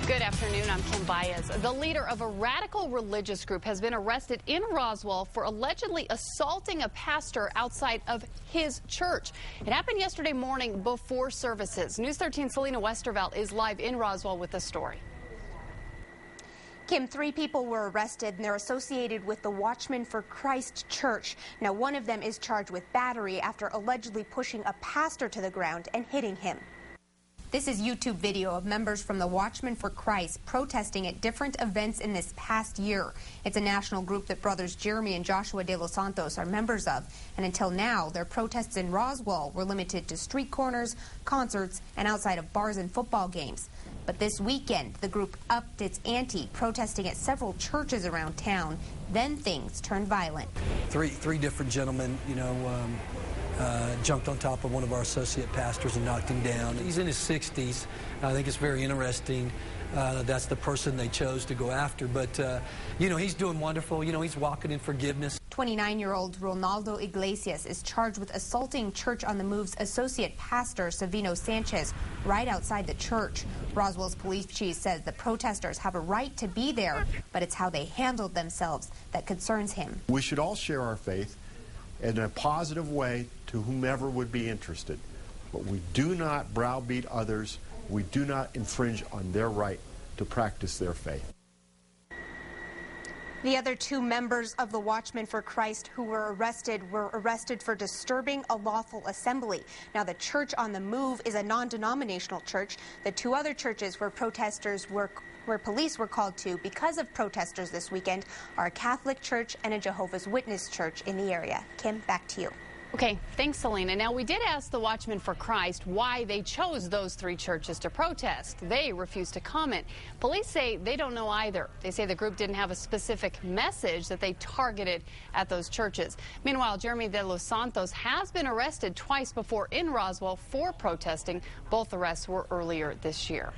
Good afternoon, I'm Kim Baez. The leader of a radical religious group has been arrested in Roswell for allegedly assaulting a pastor outside of his church. It happened yesterday morning before services. News 13's Selena Westervelt is live in Roswell with the story. Kim, 3 people were arrested and they're associated with the Watchmen for Christ Church. Now, one of them is charged with battery after allegedly pushing a pastor to the ground and hitting him. This is YouTube video of members from the Watchmen for Christ protesting at different events in this past year. It's a national group that brothers Jeremy and Joshua de los Santos are members of. And until now, their protests in Roswell were limited to street corners, concerts, and outside of bars and football games. But this weekend, the group upped its ante, protesting at several churches around town. Then things turned violent. Three different gentlemen, jumped on top of one of our associate pastors and knocked him down. He's in his 60s. I think it's very interesting. That's the person they chose to go after. But, he's doing wonderful. He's walking in forgiveness. 29-year-old Ronaldo Iglesias is charged with assaulting Church on the Move's associate pastor, Savino Sanchez, right outside the church. Roswell's police chief says the protesters have a right to be there, but it's how they handled themselves that concerns him. We should all share our faith in a positive way to whomever would be interested. But we do not browbeat others. We do not infringe on their right to practice their faith. The other 2 members of the Watchmen for Christ who were arrested for disturbing a lawful assembly. Now, the Church on the Move is a non-denominational church. The 2 other churches where police were called to because of protesters this weekend are a Catholic church and a Jehovah's Witness church in the area. Kim, back to you. Okay, thanks, Selena. Now, we did ask the Watchmen for Christ why they chose those 3 churches to protest. They refused to comment. Police say they don't know either. They say the group didn't have a specific message that they targeted at those churches. Meanwhile, Jeremy de los Santos has been arrested twice before in Roswell for protesting. Both arrests were earlier this year.